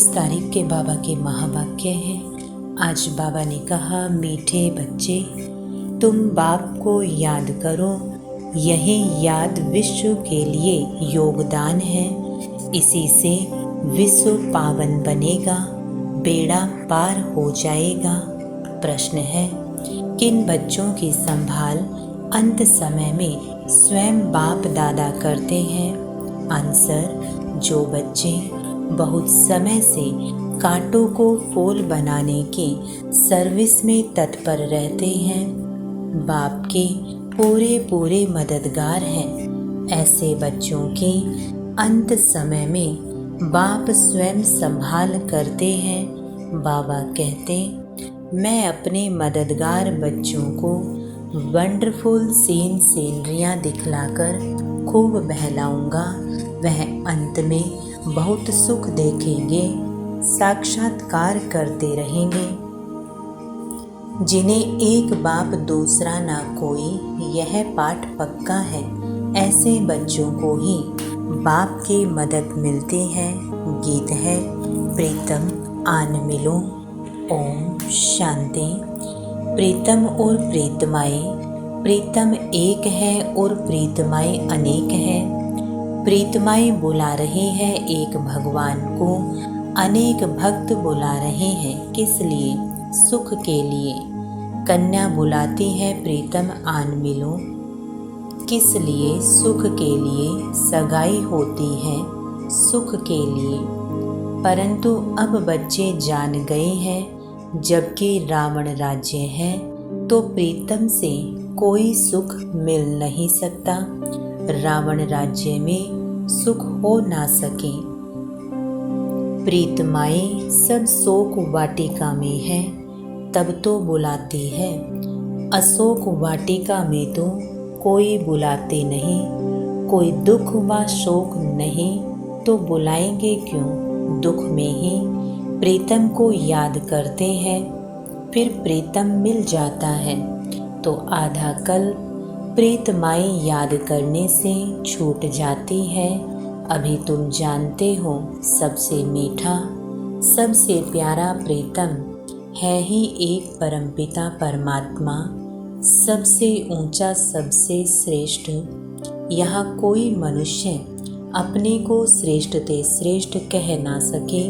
21 तारीख के बाबा के महावाक्य हैं। आज बाबा ने कहा, मीठे बच्चे तुम बाप को याद करो, यही याद विश्व के लिए योगदान है। इसी से विश्व पावन बनेगा, बेड़ा पार हो जाएगा। प्रश्न है, किन बच्चों की संभाल अंत समय में स्वयं बाप दादा करते हैं? आंसर, जो बच्चे बहुत समय से कांटों को फूल बनाने के सर्विस में तत्पर रहते हैं, बाप के पूरे मददगार हैं। ऐसे बच्चों के अंत समय में बाप स्वयं संभाल करते हैं। बाबा कहते, मैं अपने मददगार बच्चों को वंडरफुल सीनरियाँ दिखलाकर खूब बहलाऊंगा। वह अंत में बहुत सुख देखेंगे, साक्षात्कार करते रहेंगे। जिन्हें एक बाप दूसरा ना कोई, यह पाठ पक्का है। ऐसे बच्चों को ही बाप की मदद मिलती है। गीत है, प्रीतम आन मिलो। ओम शांति। प्रीतम और प्रीतमाएँ, प्रीतम एक है और प्रीतमाएँ अनेक है। प्रीतमाएँ बुला रहे हैं एक भगवान को, अनेक भक्त बुला रहे हैं किस लिए? सुख के लिए। कन्या बुलाती है, प्रीतम आन मिलो। किस लिए? सुख के लिए। सगाई होती है सुख के लिए। परंतु अब बच्चे जान गए हैं, जबकि रावण राज्य है तो प्रीतम से कोई सुख मिल नहीं सकता। रावण राज्य में सुख हो ना सके। प्रीतमाएँ सब शोक वाटिका में है, तब तो बुलाती है। अशोक वाटिका में तो कोई बुलाते नहीं। कोई दुख व शोक नहीं तो बुलाएंगे क्यों? दुख में ही प्रीतम को याद करते हैं, फिर प्रीतम मिल जाता है। तो आधा कल प्रीतमाएँ याद करने से छूट जाती है। अभी तुम जानते हो, सबसे मीठा सबसे प्यारा प्रीतम है ही एक परमपिता परमात्मा। सबसे ऊंचा सबसे श्रेष्ठ। यहाँ कोई मनुष्य अपने को श्रेष्ठ ते श्रेष्ठ कह ना सके।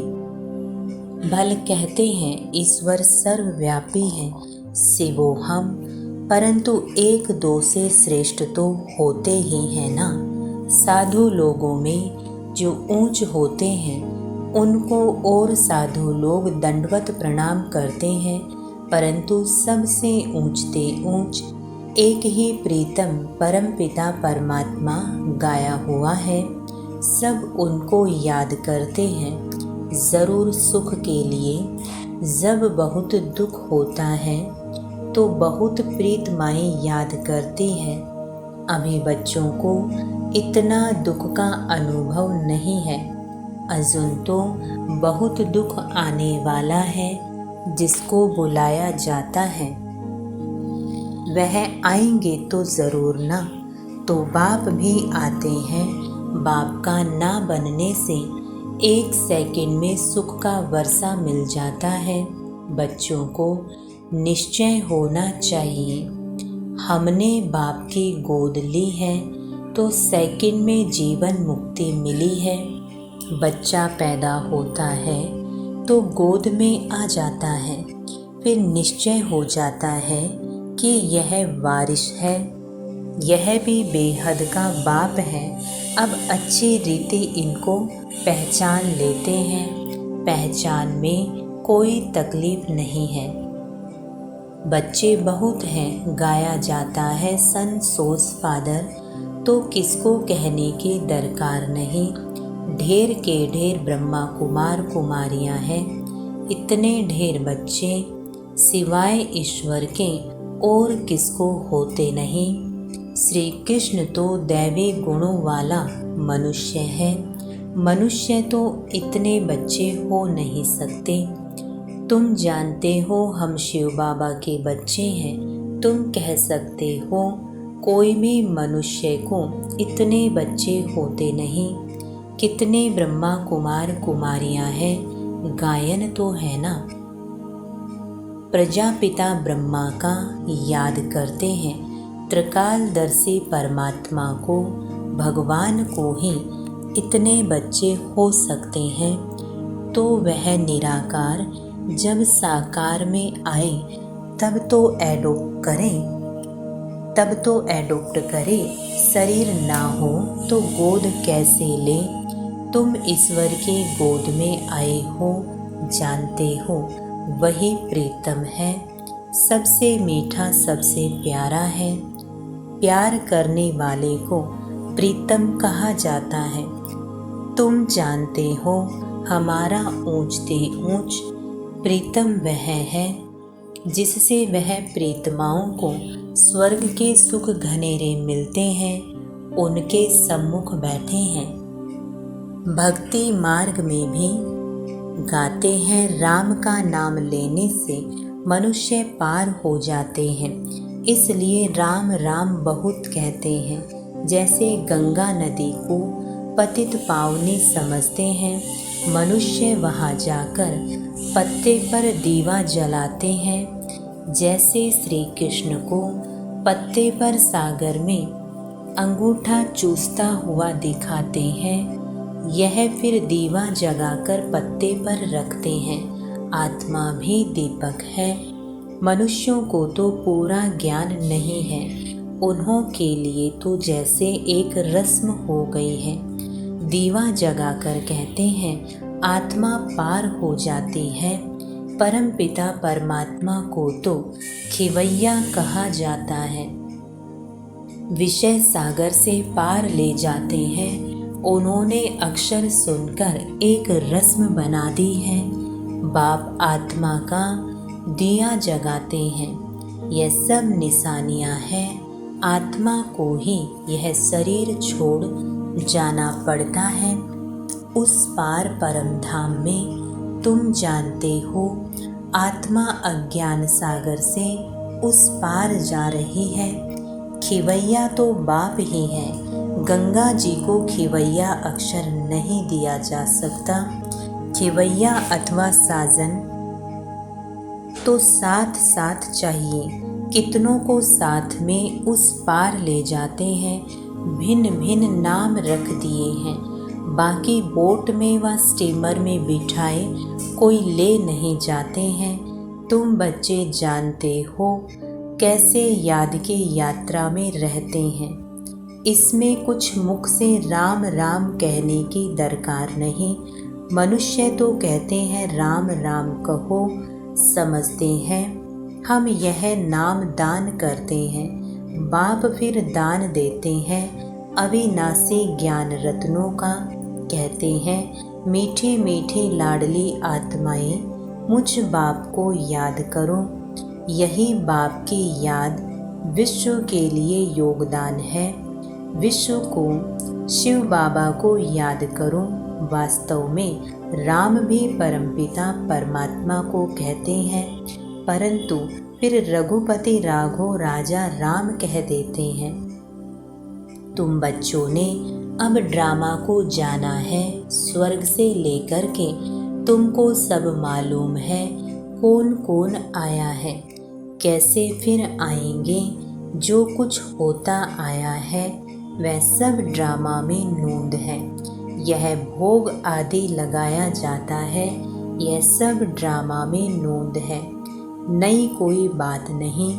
भले कहते हैं ईश्वर सर्वव्यापी है, शिवो हम, परंतु एक दो से श्रेष्ठ तो होते ही हैं ना। साधु लोगों में जो ऊंच होते हैं, उनको और साधु लोग दंडवत प्रणाम करते हैं, परंतु सबसे ऊंचते ऊंच एक ही प्रीतम परमपिता परमात्मा गाया हुआ है। सब उनको याद करते हैं, ज़रूर सुख के लिए। जब बहुत दुख होता है तो बहुत प्रीतमाएँ याद करती है। अभी बच्चों को इतना दुख का अनुभव नहीं है, अजुन तो बहुत दुख आने वाला है। जिसको बुलाया जाता है वह आएंगे तो ज़रूर ना। तो बाप भी आते हैं। बाप का ना बनने से एक सेकंड में सुख का वर्षा मिल जाता है। बच्चों को निश्चय होना चाहिए, हमने बाप की गोद ली है तो सेकंड में जीवन मुक्ति मिली है। बच्चा पैदा होता है तो गोद में आ जाता है, फिर निश्चय हो जाता है कि यह वारिस है, यह भी बेहद का बाप है। अब अच्छी रीति इनको पहचान लेते हैं। पहचान में कोई तकलीफ नहीं है। बच्चे बहुत हैं, गाया जाता है सन सोस फादर, तो किसको कहने की दरकार नहीं। ढेर के ढेर ब्रह्मा कुमार कुमारियां हैं, इतने ढेर बच्चे सिवाय ईश्वर के और किसको होते नहीं। श्री कृष्ण तो दैवी गुणों वाला मनुष्य है। मनुष्य तो इतने बच्चे हो नहीं सकते। तुम जानते हो हम शिव बाबा के बच्चे हैं। तुम कह सकते हो कोई भी मनुष्य को इतने बच्चे होते नहीं। कितने ब्रह्मा कुमार कुमारियां हैं, गायन तो है ना। प्रजापिता ब्रह्मा का याद करते हैं, त्रिकालदर्शी परमात्मा को, भगवान को ही इतने बच्चे हो सकते हैं, तो वह निराकार जब साकार में आए तब तो एडोप्ट करे। शरीर ना हो तो गोद कैसे ले, तुम ईश्वर के गोद में आए हो, जानते हो वही प्रीतम है, सबसे मीठा सबसे प्यारा है। प्यार करने वाले को प्रीतम कहा जाता है। तुम जानते हो हमारा ऊंचते ऊंच प्रीतम वह है, जिससे वह प्रीतमाओं को स्वर्ग के सुख घनेरे मिलते हैं, उनके सम्मुख बैठे हैं। भक्ति मार्ग में भी गाते हैं, राम का नाम लेने से मनुष्य पार हो जाते हैं, इसलिए राम राम बहुत कहते हैं। जैसे गंगा नदी को पतित पावनी समझते हैं, मनुष्य वहाँ जाकर पत्ते पर दीवा जलाते हैं। जैसे श्री कृष्ण को पत्ते पर सागर में अंगूठा चूसता हुआ दिखाते हैं, यह फिर दीवा जगाकर पत्ते पर रखते हैं। आत्मा भी दीपक है। मनुष्यों को तो पूरा ज्ञान नहीं है, उन्हों के लिए तो जैसे एक रस्म हो गई है। दीवा जगाकर कहते हैं आत्मा पार हो जाती है। परमपिता परमात्मा को तो खिवैया कहा जाता है, विषय सागर से पार ले जाते हैं। उन्होंने अक्षर सुनकर एक रस्म बना दी है। बाप आत्मा का दिया जगाते हैं, यह सब निशानियां हैं। आत्मा को ही यह शरीर छोड़ जाना पड़ता है। उस पार परम धाम में तुम जानते हो, आत्मा अज्ञान सागर से उस पार जा रही है। खिवैया तो बाप ही है। गंगा जी को खिवैया अक्षर नहीं दिया जा सकता। खिवैया अथवा साजन तो साथ साथ चाहिए। कितनों को साथ में उस पार ले जाते हैं, भिन्न भिन्न नाम रख दिए हैं। बाकी बोट में व स्टीमर में बिठाए कोई ले नहीं जाते हैं। तुम बच्चे जानते हो कैसे याद की यात्रा में रहते हैं। इसमें कुछ मुख से राम राम कहने की दरकार नहीं। मनुष्य तो कहते हैं राम राम कहो, समझते हैं हम यह नाम दान करते हैं। बाप फिर दान देते हैं अविनाशी ज्ञान रत्नों का। कहते हैं मीठी मीठी लाडली आत्माएं, मुझ बाप को याद करो। यही बाप की याद विश्व के लिए योगदान है। विश्व को शिव बाबा को याद करो। वास्तव में राम भी परमपिता परमात्मा को कहते हैं, परंतु फिर रघुपति राघव राजा राम कह देते हैं। तुम बच्चों ने अब ड्रामा को जाना है। स्वर्ग से लेकर के तुमको सब मालूम है कौन कौन आया है, कैसे फिर आएंगे। जो कुछ होता आया है वह सब ड्रामा में नूंद है। यह भोग आदि लगाया जाता है, यह सब ड्रामा में नूंद है। नई कोई बात नहीं।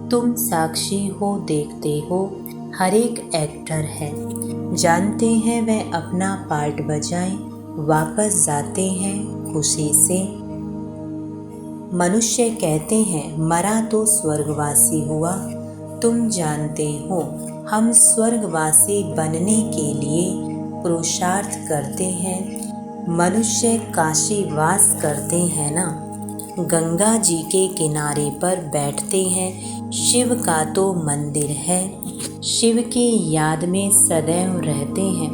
तुम साक्षी हो, देखते हो हर एक एक्टर है। जानते हैं वह अपना पार्ट बजाएं, वापस जाते हैं खुशी से। मनुष्य कहते हैं मरा तो स्वर्गवासी हुआ। तुम जानते हो हम स्वर्गवासी बनने के लिए पुरुषार्थ करते हैं। मनुष्य काशी वास करते हैं ना, गंगा जी के किनारे पर बैठते हैं। शिव का तो मंदिर है, शिव की याद में सदैव रहते हैं।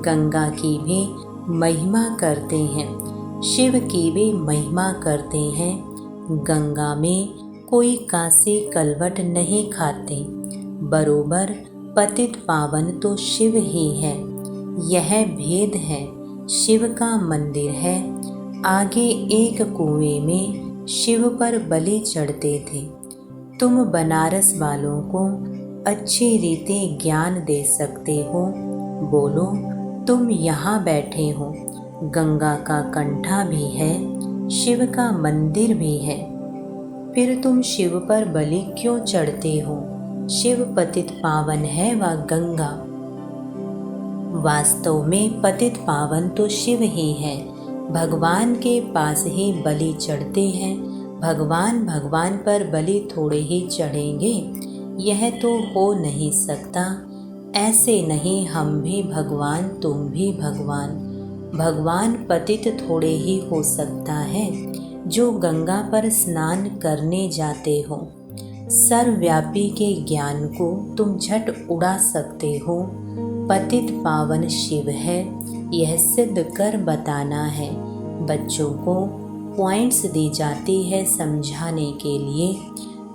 गंगा की भी महिमा करते हैं, शिव की भी महिमा करते हैं। गंगा में कोई कासी कलवट नहीं खाते, बरोबर पतित पावन तो शिव ही है। यह भेद है, शिव का मंदिर है। आगे एक कुएं में शिव पर बलि चढ़ते थे। तुम बनारस वालों को अच्छी रीति ज्ञान दे सकते हो। बोलो, तुम यहाँ बैठे हो, गंगा का कंठा भी है, शिव का मंदिर भी है, फिर तुम शिव पर बलि क्यों चढ़ते हो? शिव पतित पावन है व गंगा। वास्तव में पतित पावन तो शिव ही है। भगवान के पास ही बलि चढ़ते हैं। भगवान पर बलि थोड़े ही चढ़ेंगे, यह तो हो नहीं सकता। ऐसे नहीं, हम भी भगवान, तुम भी भगवान। भगवान पतित थोड़े ही हो सकता है जो गंगा पर स्नान करने जाते हो। सर्वव्यापी के ज्ञान को तुम झट उड़ा सकते हो। पतित पावन शिव है, यह सिद्ध कर बताना है। बच्चों को पॉइंट्स दी जाती है समझाने के लिए।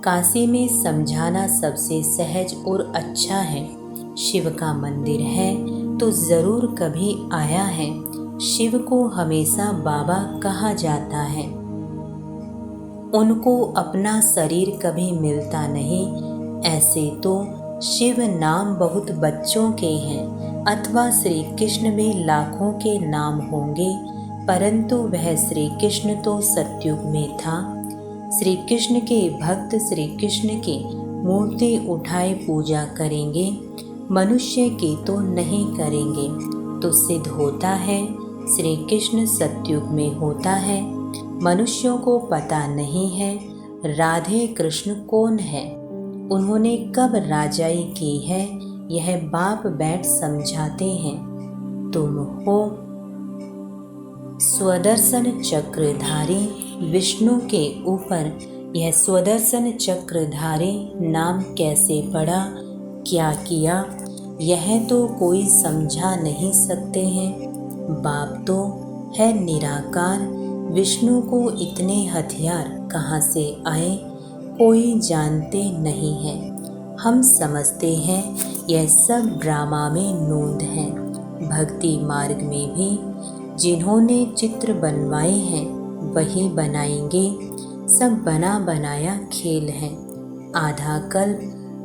काशी में समझाना सबसे सहज और अच्छा है। शिव का मंदिर है तो ज़रूर कभी आया है। शिव को हमेशा बाबा कहा जाता है। उनको अपना शरीर कभी मिलता नहीं। ऐसे तो शिव नाम बहुत बच्चों के हैं, अथवा श्री कृष्ण में लाखों के नाम होंगे, परंतु वह श्री कृष्ण तो सतयुग में था। श्री कृष्ण के भक्त श्री कृष्ण की मूर्ति उठाए पूजा करेंगे, मनुष्य की तो नहीं करेंगे। तो सिद्ध होता है श्री कृष्ण सतयुग में होता है। मनुष्यों को पता नहीं है राधे कृष्ण कौन है, उन्होंने कब राजाई की है, यह बाप बैठ समझाते हैं। तुम हो स्वदर्शन चक्रधारी। विष्णु के ऊपर यह स्वदर्शन चक्रधारी नाम कैसे पड़ा, क्या किया, यह तो कोई समझा नहीं सकते हैं। बाप तो है निराकार। विष्णु को इतने हथियार कहाँ से आए, कोई जानते नहीं है। हम समझते हैं यह सब ड्रामा में नोंद है। भक्ति मार्ग में भी जिन्होंने चित्र बनवाए हैं वही बनाएंगे। सब बना बनाया खेल है। आधा कल्प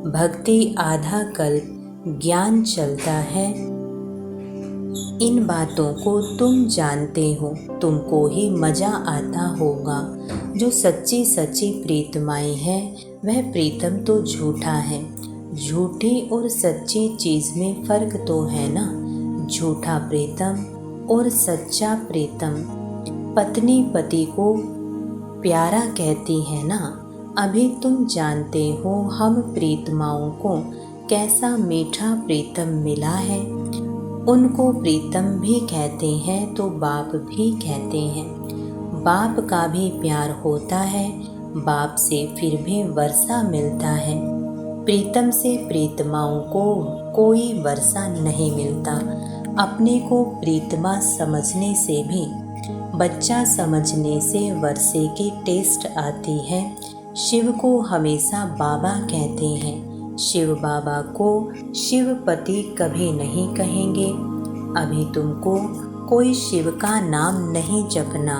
भक्ति, आधा कल्प ज्ञान चलता है। इन बातों को तुम जानते हो, तुमको ही मजा आता होगा। जो सच्ची सच्ची प्रीतमाएं है, वह प्रीतम तो झूठा है। झूठी और सच्ची चीज में फर्क तो है ना। झूठा प्रीतम और सच्चा प्रीतम। पत्नी पति को प्यारा कहती है ना। अभी तुम जानते हो हम प्रीतमाओं को कैसा मीठा प्रीतम मिला है। उनको प्रीतम भी कहते हैं तो बाप भी कहते हैं। बाप का भी प्यार होता है, बाप से फिर भी वर्षा मिलता है। प्रीतम से प्रीतमाओं को कोई वर्षा नहीं मिलता। अपने को प्रीतमा समझने से भी, बच्चा समझने से वर्षे की टेस्ट आती है। शिव को हमेशा बाबा कहते हैं। शिव बाबा को शिवपति कभी नहीं कहेंगे। अभी तुमको कोई शिव का नाम नहीं जपना,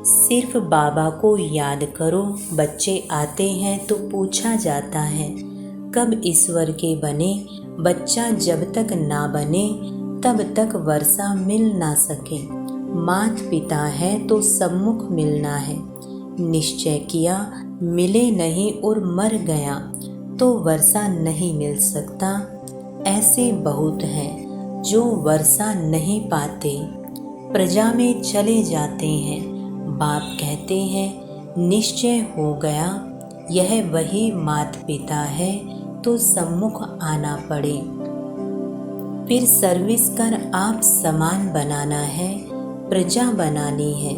सिर्फ बाबा को याद करो। बच्चे आते हैं तो पूछा जाता है कब ईश्वर के बने। बच्चा जब तक ना बने तब तक वर्षा मिल ना सके। मात पिता है तो सम्मुख मिलना है। निश्चय किया मिले नहीं और मर गया तो वर्षा नहीं मिल सकता। ऐसे बहुत हैं जो वर्षा नहीं पाते, प्रजा में चले जाते हैं। बाप कहते हैं निश्चय हो गया, यह वही मात पिता है तो सम्मुख आना पड़े। फिर सर्विस कर आप समान बनाना है, प्रजा बनानी है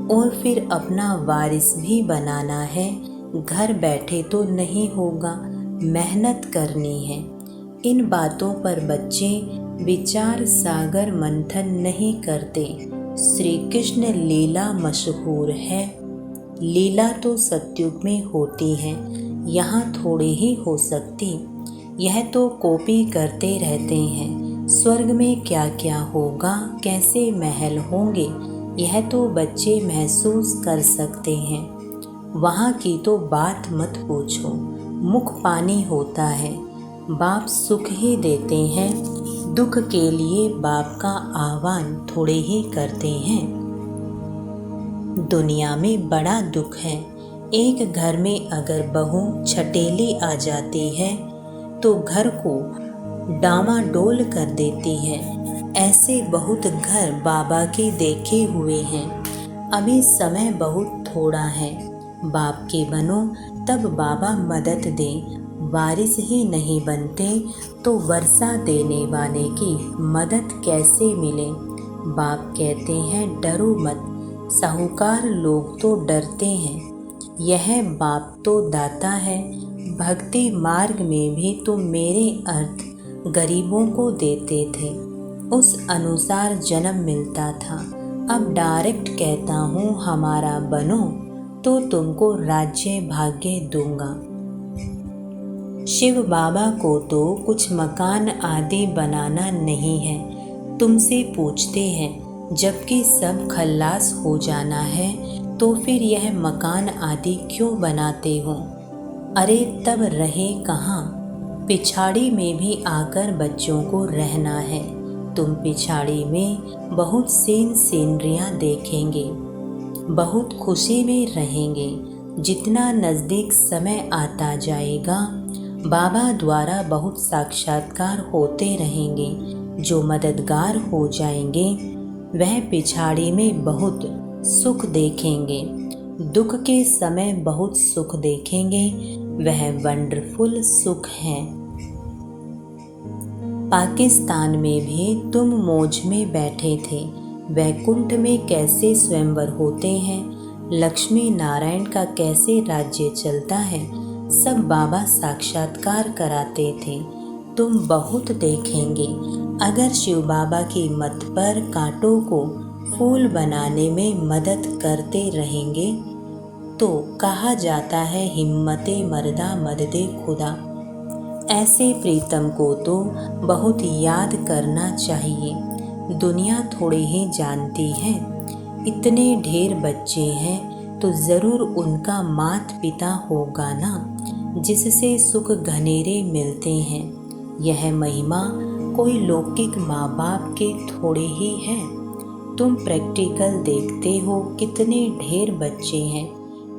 और फिर अपना वारिस भी बनाना है। घर बैठे तो नहीं होगा, मेहनत करनी है। इन बातों पर बच्चे विचार सागर मंथन नहीं करते। श्री कृष्ण लीला मशहूर है। लीला तो सतयुग में होती है, यहाँ थोड़े ही हो सकती। यह तो कॉपी करते रहते हैं। स्वर्ग में क्या क्या होगा, कैसे महल होंगे, यह तो बच्चे महसूस कर सकते हैं। वहाँ की तो बात मत पूछो, मुख पानी होता है। बाप सुख ही देते हैं, दुख के लिए बाप का आह्वान थोड़े ही करते हैं। दुनिया में बड़ा दुख है। एक घर में अगर बहू छटेली आ जाती है तो घर को डामाडोल कर देती है। ऐसे बहुत घर बाबा के देखे हुए हैं। अभी समय बहुत थोड़ा है। बाप के बनो तब बाबा मदद दे। बारिश ही नहीं बनते तो वर्षा देने वाले की मदद कैसे मिले। बाप कहते हैं डरो मत, साहूकार लोग तो डरते हैं। यह बाप तो दाता है। भक्ति मार्ग में भी तो मेरे अर्थ गरीबों को देते थे, उस अनुसार जन्म मिलता था। अब डायरेक्ट कहता हूँ हमारा बनो तो तुमको राज्य भाग्य दूंगा। शिव बाबा को तो कुछ मकान आदि बनाना नहीं है, तुमसे पूछते हैं। जबकि सब खल्लास हो जाना है तो फिर यह मकान आदि क्यों बनाते हो। अरे तब रहे कहाँ, पिछाड़ी में भी आकर बच्चों को रहना है। तुम पिछाड़ी में बहुत सीनरियाँ देखेंगे, बहुत खुशी में रहेंगे। जितना नज़दीक समय आता जाएगा बाबा द्वारा बहुत साक्षात्कार होते रहेंगे। जो मददगार हो जाएंगे वह पिछाड़ी में बहुत सुख देखेंगे, दुख के समय बहुत सुख देखेंगे। वह वंडरफुल सुख है। पाकिस्तान में भी तुम मौज में बैठे थे। वैकुंठ में कैसे स्वयंवर होते हैं, लक्ष्मी नारायण का कैसे राज्य चलता है, सब बाबा साक्षात्कार कराते थे। तुम बहुत देखेंगे। अगर शिव बाबा की मत पर कांटों को फूल बनाने में मदद करते रहेंगे तो कहा जाता है हिम्मते मर्दा मददे खुदा। ऐसे प्रीतम को तो बहुत याद करना चाहिए। दुनिया थोड़ी ही जानती है। इतने ढेर बच्चे हैं तो ज़रूर उनका माता पिता होगा ना, जिससे सुख घनेरे मिलते हैं। यह महिमा कोई लौकिक माँ बाप के थोड़े ही है। तुम प्रैक्टिकल देखते हो कितने ढेर बच्चे हैं।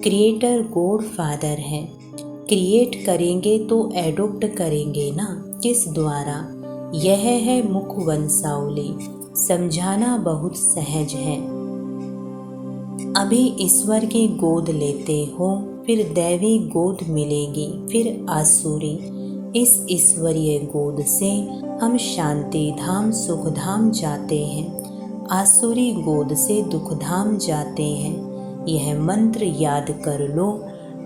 क्रिएटर गॉड फादर है। क्रिएट करेंगे तो एडोप्ट करेंगे ना, किस द्वारा। यह है मुख वंशावली। समझाना बहुत सहज है। अभी ईश्वर की गोद लेते हो, फिर दैवी गोद मिलेगी, फिर आसुरी। इस ईश्वरीय गोद से हम शांति धाम सुख धाम जाते हैं, आसुरी गोद से दुख धाम जाते हैं। यह मंत्र याद कर लो।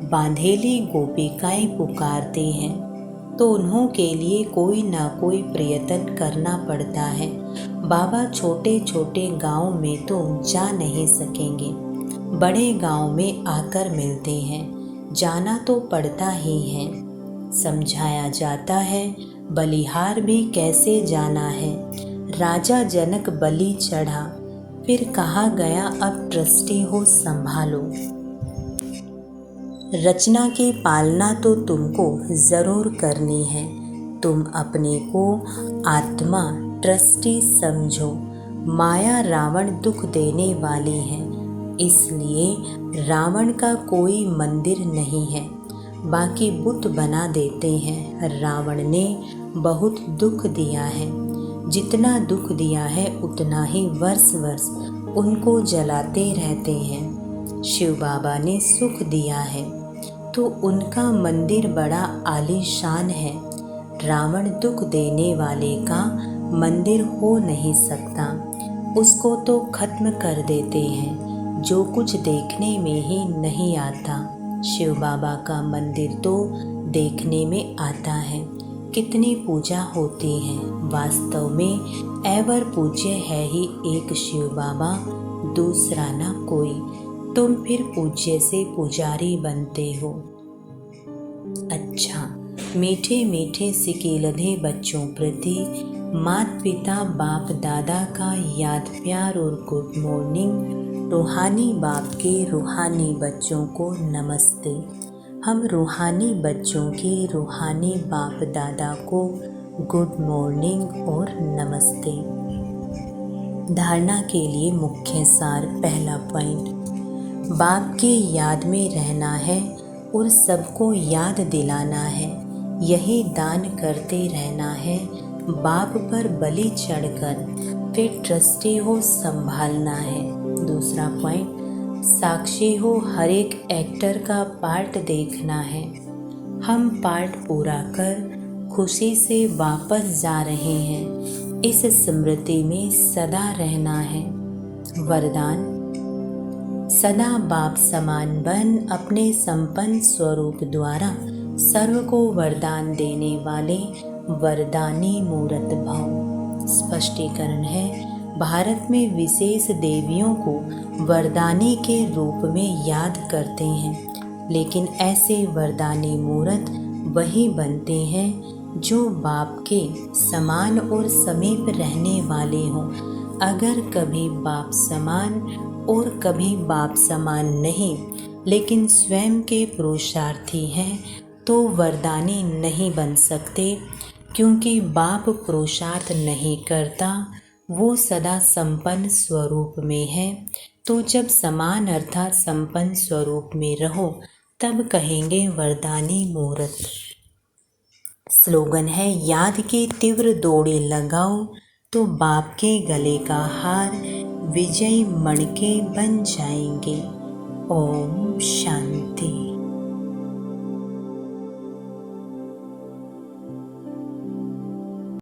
बांधेली गोपिकाएं पुकारते हैं तो उन्हों के लिए कोई ना कोई प्रयत्न करना पड़ता है। बाबा छोटे छोटे गांव में तो जा नहीं सकेंगे, बड़े गांव में आकर मिलते हैं। जाना तो पड़ता ही है। समझाया जाता है बलिहार भी कैसे जाना है। राजा जनक बलि चढ़ा, फिर कहा गया अब ट्रस्टी हो संभालो। रचना की पालना तो तुमको ज़रूर करनी है। तुम अपने को आत्मा ट्रस्टी समझो। माया रावण दुख देने वाली है, इसलिए रावण का कोई मंदिर नहीं है। बाकी बुत बना देते हैं। रावण ने बहुत दुख दिया है। जितना दुख दिया है उतना ही वर्ष वर्ष उनको जलाते रहते हैं। शिव बाबा ने सुख दिया है तो उनका मंदिर बड़ा आलीशान है। रावण दुख देने वाले का मंदिर हो नहीं सकता, उसको तो खत्म कर देते हैं। जो कुछ देखने में ही नहीं आता, शिव बाबा का मंदिर तो देखने में आता है। कितनी पूजा होती है। वास्तव में एवर पूज्य है ही एक शिव बाबा, दूसरा ना कोई। तुम फिर पूज्य से पुजारी बनते हो। अच्छा, मीठे मीठे सिकेलधे बच्चों प्रति माता पिता बाप दादा का याद प्यार और गुड मॉर्निंग। रूहानी बाप के रूहानी बच्चों को नमस्ते। हम रूहानी बच्चों के रूहानी बाप दादा को गुड मॉर्निंग और नमस्ते। धारणा के लिए मुख्य सार। पहला पॉइंट, बाप के याद में रहना है और सबको याद दिलाना है। यही दान करते रहना है। बाप पर बलि चढ़कर फिर ट्रस्टी हो संभालना है। दूसरा पॉइंट, साक्षी हो हर एक एक्टर का पार्ट देखना है। हम पार्ट पूरा कर खुशी से वापस जा रहे हैं। इस स्मृति में सदा रहना है। वरदान, सदा बाप समान बन अपने संपन्न स्वरूप द्वारा सर्व को वरदान देने वाले वरदानी मूर्त भव। स्पष्टीकरण है, भारत में विशेष देवियों को वरदानी के रूप में याद करते हैं, लेकिन ऐसे वरदानी मूर्त वही बनते हैं जो बाप के समान और समीप रहने वाले हों। अगर कभी बाप समान और कभी बाप समान नहीं, लेकिन स्वयं के पुरुषार्थी हैं, तो वरदानी नहीं बन सकते, क्योंकि बाप पुरुषार्थ नहीं करता, वो सदा संपन्न स्वरूप में है। तो जब समान अर्थात संपन्न स्वरूप में रहो, तब कहेंगे वरदानी मूर्त। स्लोगन है, याद की तीव्र दौड़े लगाओ तो बाप के गले का हार विजयी मणके बन जाएंगे। ओम शांति।